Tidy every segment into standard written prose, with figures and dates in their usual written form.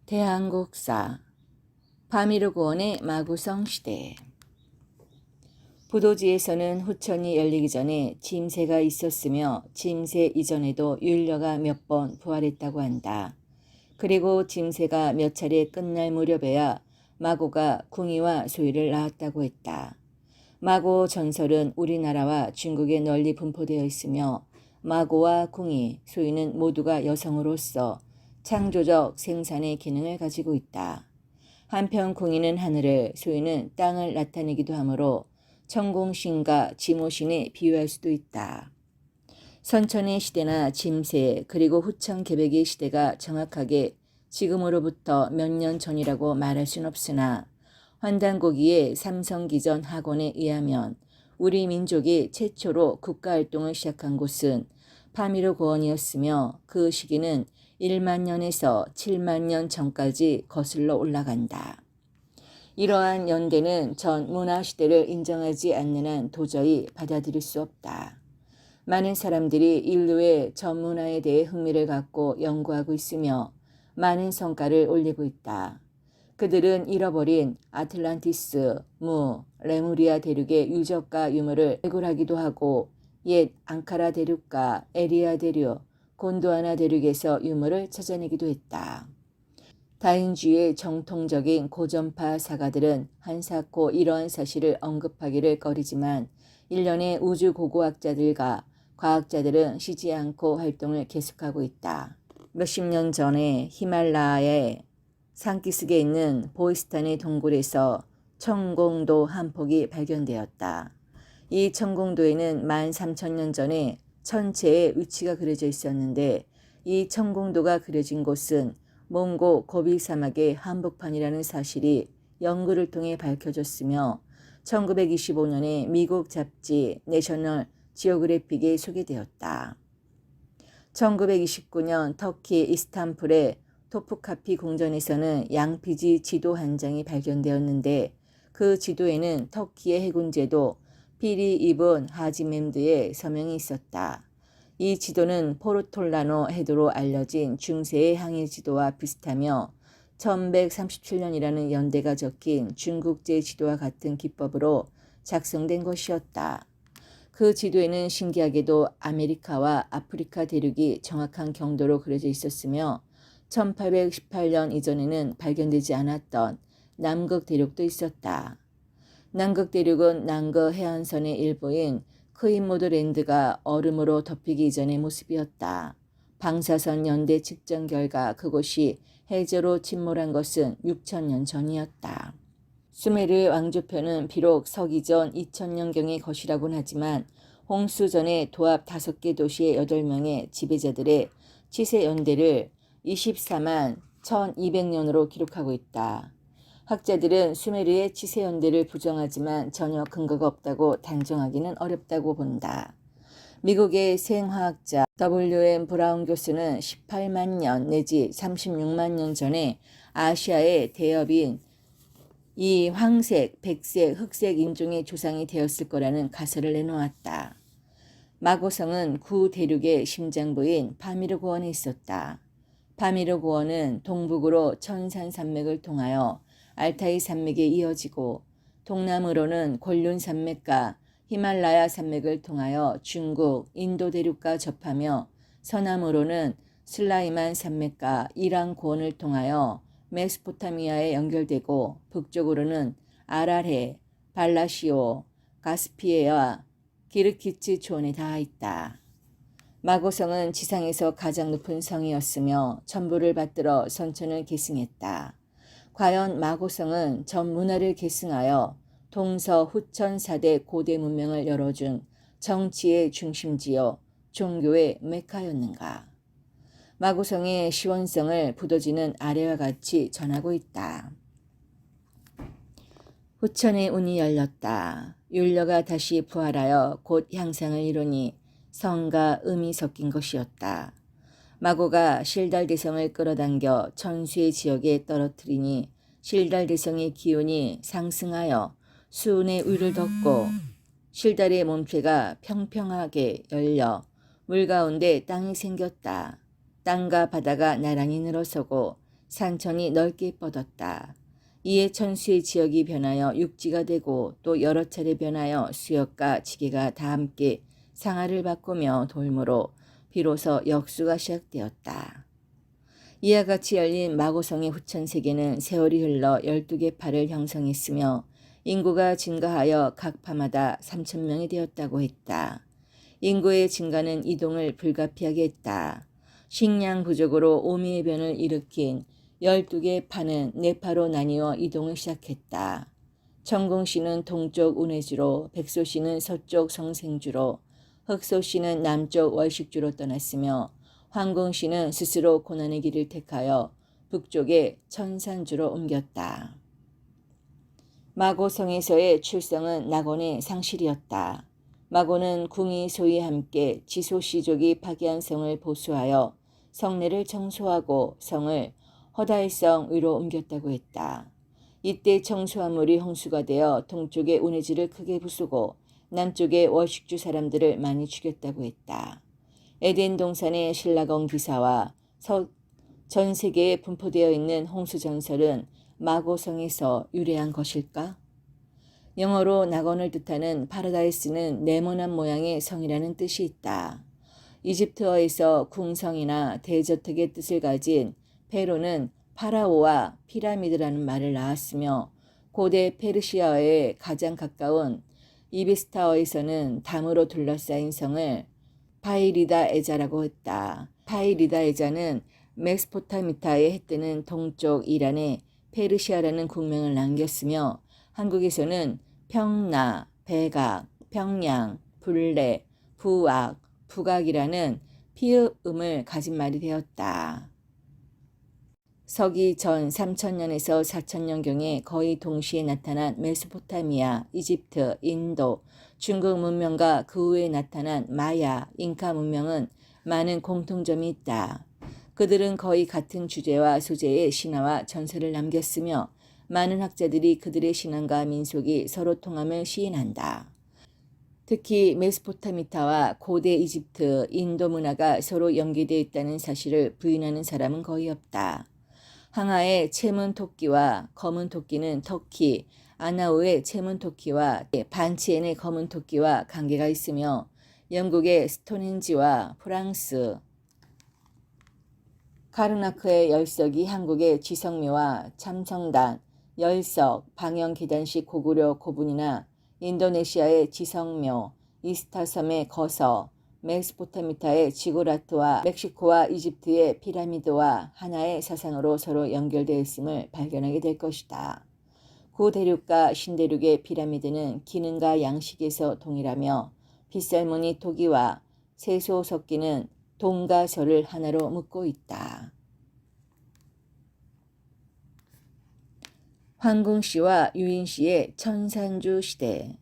대한국사 파미르고원의 마구성 시대. 부도지에서는 후천이 열리기 전에 짐새가 있었으며 짐새 이전에도 율려가 몇 번 부활했다고 한다. 그리고 짐새가 몇 차례 끝날 무렵에야 마고가 궁이와 소위를 낳았다고 했다. 마고 전설은 우리나라와 중국에 널리 분포되어 있으며 마고와 궁이, 소위는 모두가 여성으로서 창조적 생산의 기능을 가지고 있다. 한편 궁이는 하늘을, 소위는 땅을 나타내기도 하므로 천공신과 지모신에 비유할 수도 있다. 선천의 시대나 짐새 그리고 후천 개백의 시대가 정확하게 지금으로부터 몇 년 전이라고 말할 순 없으나 환단고기의 삼성기전 학원에 의하면 우리 민족이 최초로 국가활동을 시작한 곳은 파미르고원이었으며 그 시기는 1만 년에서 7만 년 전까지 거슬러 올라간다. 이러한 연대는 전 문화시대를 인정하지 않는 한 도저히 받아들일 수 없다. 많은 사람들이 인류의 전 문화에 대해 흥미를 갖고 연구하고 있으며 많은 성과를 올리고 있다. 그들은 잃어버린 아틀란티스, 레무리아 대륙의 유적과 유물을 발굴하기도 하고 옛 앙카라 대륙과 에리아 대륙, 곤도와나 대륙에서 유물을 찾아내기도 했다. 다인주의 정통적인 고전파 사가들은 한사코 이러한 사실을 언급하기를 꺼리지만 일련의 우주고고학자들과 과학자들은 쉬지 않고 활동을 계속하고 있다. 몇십 년 전에 히말라야의 산기슭에 있는 보이스탄의 동굴에서 청공도 한 폭이 발견되었다. 이 청공도에는 13,000년 전에 천체의 위치가 그려져 있었는데 이 청공도가 그려진 곳은 몽고 고비 사막의 한복판이라는 사실이 연구를 통해 밝혀졌으며 1925년에 미국 잡지 내셔널 지오그래픽에 소개되었다. 1929년 터키 이스탄불의 토프카피 궁전에서는 양피지 지도 한 장이 발견되었는데 그 지도에는 터키의 해군제도 피리 이븐 하지멤드의 서명이 있었다. 이 지도는 포르톨라노 해도로 알려진 중세의 항해 지도와 비슷하며 1137년이라는 연대가 적힌 중국제 지도와 같은 기법으로 작성된 것이었다. 그 지도에는 신기하게도 아메리카와 아프리카 대륙이 정확한 경도로 그려져 있었으며 1818년 이전에는 발견되지 않았던 남극 대륙도 있었다. 남극 대륙은 남극 해안선의 일부인 크인모드랜드가 얼음으로 덮이기 이전의 모습이었다. 방사선 연대 측정 결과 그곳이 해저로 침몰한 것은 6,000년 전이었다. 수메르 왕조편은 비록 서기전 2000년경의 것이라곤 하지만 홍수 전에 도합 5개 도시의 8명의 지배자들의 치세 연대를 24만 1200년으로 기록하고 있다. 학자들은 수메르의 치세 연대를 부정하지만 전혀 근거가 없다고 단정하기는 어렵다고 본다. 미국의 생화학자 W.M. 브라운 교수는 18만 년 내지 36만 년 전에 아시아의 대엽인 이 황색, 백색, 흑색 인종의 조상이 되었을 거라는 가설을 내놓았다. 마고성은 구대륙의 심장부인 파미르고원에 있었다. 파미르고원은 동북으로 천산 산맥을 통하여 알타이 산맥에 이어지고 동남으로는 곤륜 산맥과 히말라야 산맥을 통하여 중국, 인도 대륙과 접하며 서남으로는 슬라이만 산맥과 이란 고원을 통하여 메소포타미아에 연결되고 북쪽으로는 아랄해, 발라시오, 가스피해와 기르키츠 초원에 닿아 있다. 마고성은 지상에서 가장 높은 성이었으며 천부를 받들어 선천을 계승했다. 과연 마고성은 전 문화를 계승하여 동서 후천 4대 고대 문명을 열어준 정치의 중심지요 종교의 메카였는가? 마고성의 시원성을 부더지는 아래와 같이 전하고 있다. 후천의 운이 열렸다. 율려가 다시 부활하여 곧 향상을 이루니 성과 음이 섞인 것이었다. 마고가 실달대성을 끌어당겨 천수의 지역에 떨어뜨리니 실달대성의 기운이 상승하여 수운의 위를 덮고 실달의 몸체가 평평하게 열려 물 가운데 땅이 생겼다. 땅과 바다가 나란히 늘어서고 산천이 넓게 뻗었다. 이에 천수의 지역이 변하여 육지가 되고 또 여러 차례 변하여 수역과 지게가 다 함께 상하를 바꾸며 돌므로 비로소 역수가 시작되었다. 이와 같이 열린 마고성의 후천 세계는 세월이 흘러 12개 파를 형성했으며 인구가 증가하여 각 파마다 3,000명이 되었다고 했다. 인구의 증가는 이동을 불가피하게 했다. 식량 부족으로 오미의 변을 일으킨 12개 파는 4파로 나뉘어 이동을 시작했다. 청궁시는 동쪽 운해주로, 백소시는 서쪽 성생주로, 흑소시는 남쪽 월식주로 떠났으며 황궁시는 스스로 고난의 길을 택하여 북쪽의 천산주로 옮겼다. 마고성에서의 출성은 낙원의 상실이었다. 마고는 궁이 소위 함께 지소시족이 파괴한 성을 보수하여 성내를 청소하고 성을 허다일성 위로 옮겼다고 했다. 이때 청소한 물이 홍수가 되어 동쪽의 운해지를 크게 부수고 남쪽의 월식주 사람들을 많이 죽였다고 했다. 에덴 동산의 신라건 기사와 전 세계에 분포되어 있는 홍수 전설은 마고성에서 유래한 것일까? 영어로 낙원을 뜻하는 파라다이스는 네모난 모양의 성이라는 뜻이 있다. 이집트어에서 궁성이나 대저택의 뜻을 가진 페로는 파라오와 피라미드라는 말을 낳았으며 고대 페르시아어에 가장 가까운 이비스타어에서는 담으로 둘러싸인 성을 파이리다 에자라고 했다. 파이리다 에자는 메소포타미아에 해뜨는 동쪽 이란에 페르시아라는 국명을 남겼으며 한국에서는 평나, 백악, 평양, 불레, 부악, 북악이라는 피읍음을 가진 말이 되었다. 서기 전 3000년에서 4000년경에 거의 동시에 나타난 메소포타미아, 이집트, 인도, 중국 문명과 그 후에 나타난 마야, 잉카 문명은 많은 공통점이 있다. 그들은 거의 같은 주제와 소재의 신화와 전설을 남겼으며 많은 학자들이 그들의 신앙과 민속이 서로 통함을 시인한다. 특히 메소포타미아와 고대 이집트, 인도 문화가 서로 연계되어 있다는 사실을 부인하는 사람은 거의 없다. 항아의 채문 토끼와 검은 토끼는 터키, 아나우의 채문 토끼와 반치엔의 검은 토끼와 관계가 있으며 영국의 스톤헨지와 프랑스, 카르나크의 열석이 한국의 지성묘와 참성단, 열석, 방영계단식 고구려 고분이나 인도네시아의 지성묘, 이스타섬의 거서, 메소포타미아의 지구라트와 멕시코와 이집트의 피라미드와 하나의 사상으로 서로 연결되어 있음을 발견하게 될 것이다. 구대륙과 신대륙의 피라미드는 기능과 양식에서 동일하며 빗살무늬 토기와 세소석기는 동과 서를 하나로 묶고 있다. 황궁시와 유인시의 천산주 시대.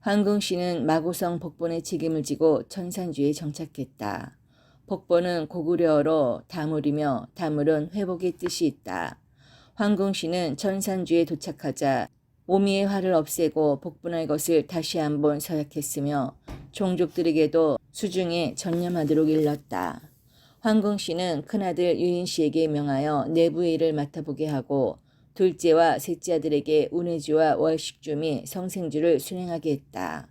황궁시는 마고성 복본의 책임을 지고 천산주에 정착했다. 복본은 고구려어로 다물이며 다물은 회복의 뜻이 있다. 황궁시는 천산주에 도착하자 오미의 화를 없애고 복분할 것을 다시 한번 서약했으며 종족들에게도 수중에 전념하도록 일렀다. 황궁시는 큰아들 유인시에게 명하여 내부의 일을 맡아보게 하고 둘째와 셋째 아들에게 운해주와 월식주 및 성생주를 순행하게 했다.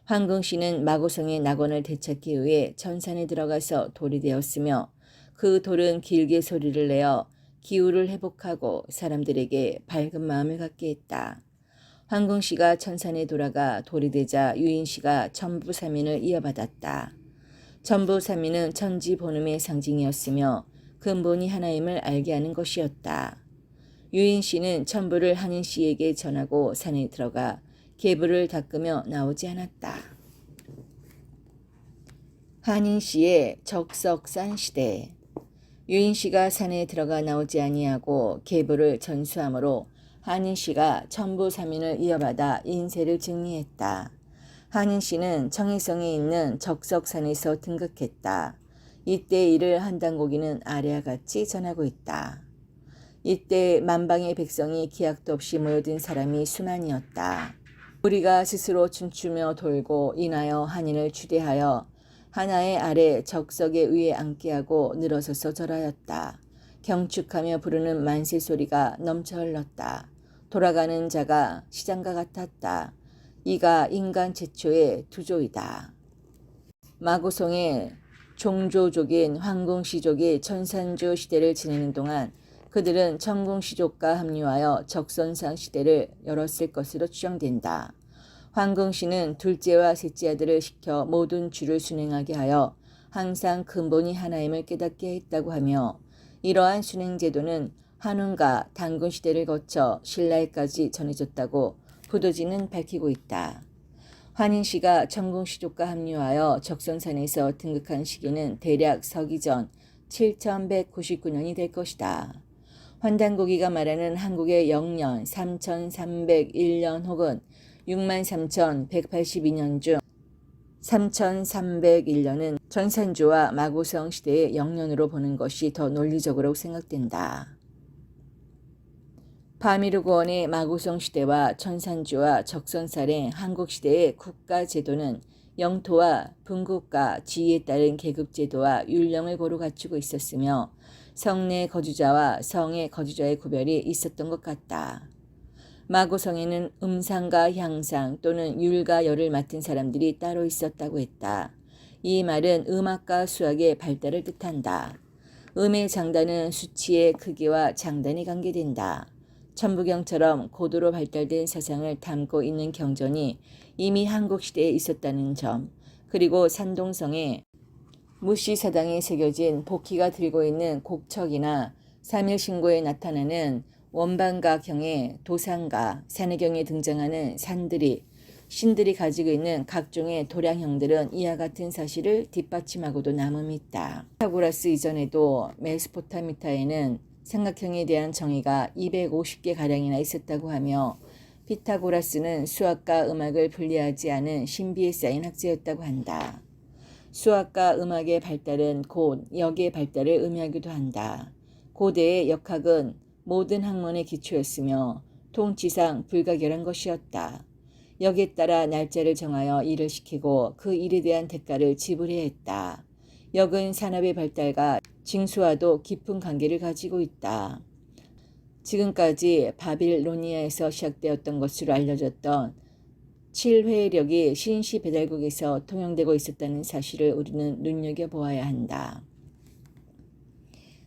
황궁시는 마고성의 낙원을 되찾기 위해 천산에 들어가서 돌이 되었으며 그 돌은 길게 소리를 내어 기후를 회복하고 사람들에게 밝은 마음을 갖게 했다. 황궁시가 천산에 돌아가 돌이 되자 유인시가 천부삼인을 이어받았다. 천부삼인은 천지본음의 상징이었으며 근본이 하나임을 알게 하는 것이었다. 유인시는 천부를 한인시에게 전하고 산에 들어가 계부를 닦으며 나오지 않았다. 한인시의 적석산 시대. 유인시가 산에 들어가 나오지 아니하고 계부를 전수하므로 한인시가 천부삼인을 이어받아 인세를 증리했다. 한인시는 청해성에 있는 적석산에서 등극했다. 이때 이를 한당고기는 아래와 같이 전하고 있다. 이때 만방의 백성이 기약도 없이 모여든 사람이 수만이었다. 우리가 스스로 춤추며 돌고 인하여 한인을 추대하여 하나의 아래 적석의 위에 앉게 하고 늘어서서 절하였다. 경축하며 부르는 만세 소리가 넘쳐 흘렀다. 돌아가는 자가 시장과 같았다. 이가 인간 최초의 두조이다. 마고성의 종조족인 황궁시족이 천산조 시대를 지내는 동안 그들은 청궁시족과 합류하여 적선상 시대를 열었을 것으로 추정된다. 황궁시는 둘째와 셋째 아들을 시켜 모든 주를 순행하게 하여 항상 근본이 하나임을 깨닫게 했다고 하며 이러한 순행 제도는 한운과 단군 시대를 거쳐 신라에까지 전해졌다고 보도지는 밝히고 있다. 환인씨가 청궁시족과 합류하여 적선산에서 등극한 시기는 대략 서기전 7199년이 될 것이다. 환단고기가 말하는 한국의 영년 3301년 혹은 63,182년 중 3301년은 전산조와 마고성 시대의 영년으로 보는 것이 더 논리적으로 생각된다. 파미르고원의 마고성 시대와 천산주와 적선살의 한국시대의 국가제도는 영토와 분국과 지위에 따른 계급제도와 율령을 고루 갖추고 있었으며 성내 거주자와 성의 거주자의 구별이 있었던 것 같다. 마고성에는 음상과 향상 또는 율과 열을 맡은 사람들이 따로 있었다고 했다. 이 말은 음악과 수학의 발달을 뜻한다. 음의 장단은 수치의 크기와 장단이 관계된다. 천부경처럼 고도로 발달된 사상을 담고 있는 경전이 이미 한국시대에 있었다는 점, 그리고 산동성에 무시사당에 새겨진 복희가 들고 있는 곡척이나 삼일신고에 나타나는 원반가경의 도상가, 산해경에 등장하는 산들이, 신들이 가지고 있는 각종의 도량형들은 이와 같은 사실을 뒷받침하고도 남음이 있다. 피타고라스 이전에도 메소포타미아에는 삼각형에 대한 정의가 250개가량이나 있었다고 하며 피타고라스는 수학과 음악을 분리하지 않은 신비에 쌓인 학자였다고 한다. 수학과 음악의 발달은 곧 역의 발달을 의미하기도 한다. 고대의 역학은 모든 학문의 기초였으며 통치상 불가결한 것이었다. 역에 따라 날짜를 정하여 일을 시키고 그 일에 대한 대가를 지불해야 했다. 역은 산업의 발달과 징수와도 깊은 관계를 가지고 있다. 지금까지 바빌로니아에서 시작되었던 것으로 알려졌던 칠회력이 신시 배달국에서 통용되고 있었다는 사실을 우리는 눈여겨보아야 한다.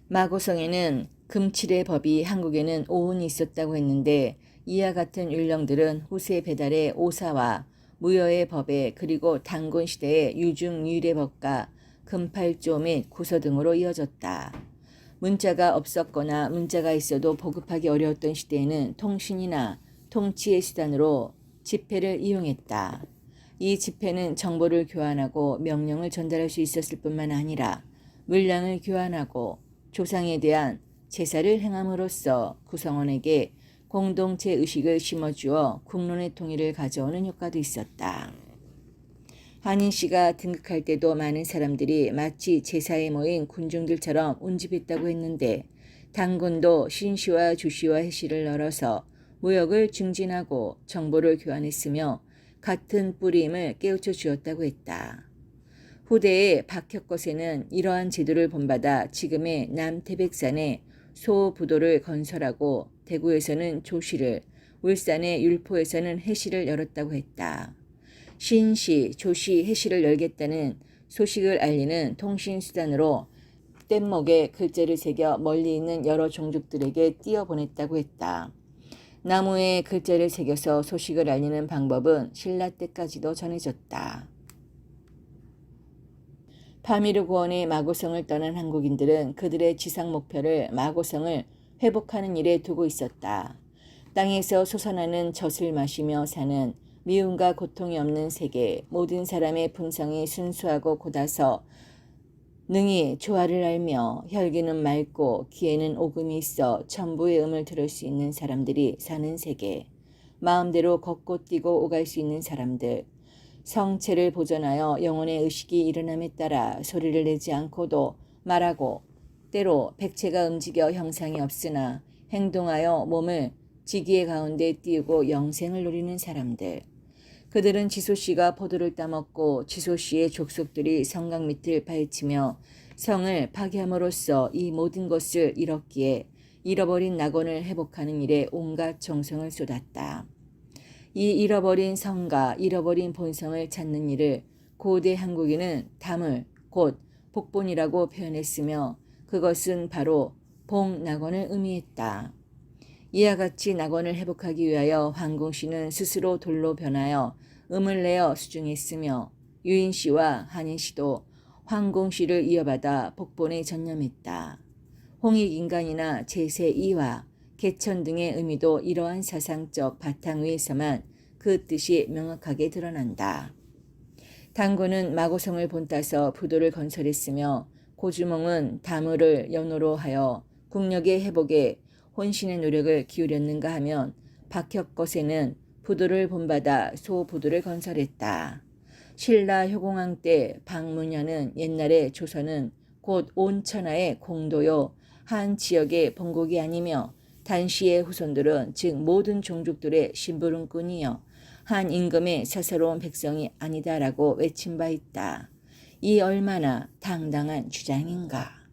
마고성에는 금칠의 법이 한국에는 오온이 있었다고 했는데 이와 같은 율령들은 후세 배달의 오사와 무여의 법에 그리고 단군 시대의 유중유일의 법과 금팔조 및 구서 등으로 이어졌다. 문자가 없었거나 문자가 있어도 보급하기 어려웠던 시대에는 통신이나 통치의 수단으로 지폐를 이용했다. 이 지폐는 정보를 교환하고 명령을 전달할 수 있었을 뿐만 아니라 물량을 교환하고 조상에 대한 제사를 행함으로써 구성원에게 공동체 의식을 심어주어 국론의 통일을 가져오는 효과도 있었다. 한인씨가 등극할 때도 많은 사람들이 마치 제사에 모인 군중들처럼 운집했다고 했는데 단군도 신씨와 주씨와 해씨를 널어서 무역을 증진하고 정보를 교환했으며 같은 뿌리임을 깨우쳐 주었다고 했다. 후대의 박혁것에는 이러한 제도를 본받아 지금의 남태백산에 소부도를 건설하고 대구에서는 조씨를, 울산의 율포에서는 해씨를 열었다고 했다. 신씨, 조씨, 해씨를 열겠다는 소식을 알리는 통신수단으로 뗏목에 글자를 새겨 멀리 있는 여러 종족들에게 띄어보냈다고 했다. 나무에 글자를 새겨서 소식을 알리는 방법은 신라 때까지도 전해졌다. 파미르고원의 마고성을 떠난 한국인들은 그들의 지상 목표를 마고성을 회복하는 일에 두고 있었다. 땅에서 솟아나는 젖을 마시며 사는 미움과 고통이 없는 세계, 모든 사람의 품성이 순수하고 곧아서 능히 조화를 알며 혈기는 맑고 귀에는 오금이 있어 천부의 음을 들을 수 있는 사람들이 사는 세계, 마음대로 걷고 뛰고 오갈 수 있는 사람들, 성체를 보존하여 영혼의 의식이 일어남에 따라 소리를 내지 않고도 말하고 때로 백체가 움직여 형상이 없으나 행동하여 몸을 지기의 가운데 띄우고 영생을 누리는 사람들. 그들은 지소씨가 포도를 따먹고 지소씨의 족속들이 성곽 밑을 파헤치며 성을 파괴함으로써 이 모든 것을 잃었기에 잃어버린 낙원을 회복하는 일에 온갖 정성을 쏟았다. 이 잃어버린 성과 잃어버린 본성을 찾는 일을 고대 한국인은 담을 곧 복본이라고 표현했으며 그것은 바로 복낙원을 의미했다. 이와 같이 낙원을 회복하기 위하여 황공씨는 스스로 돌로 변하여 음을 내어 수중했으며 유인씨와 한인씨도 황공씨를 이어받아 복본에 전념했다. 홍익인간이나 제세이와 개천 등의 의미도 이러한 사상적 바탕 위에서만 그 뜻이 명확하게 드러난다. 당군은 마고성을 본따서 부도를 건설했으며 고주몽은 다물을 연호로 하여 국력의 회복에 혼신의 노력을 기울였는가 하면 박혁거세는 부도를 본받아 소부도를 건설했다. 신라 효공왕 때 박문현은 옛날에 조선은 곧 온 천하의 공도요 한 지역의 본국이 아니며 단시의 후손들은 즉 모든 종족들의 심부름꾼이여 한 임금의 사사로운 백성이 아니다라고 외친 바 있다. 이 얼마나 당당한 주장인가.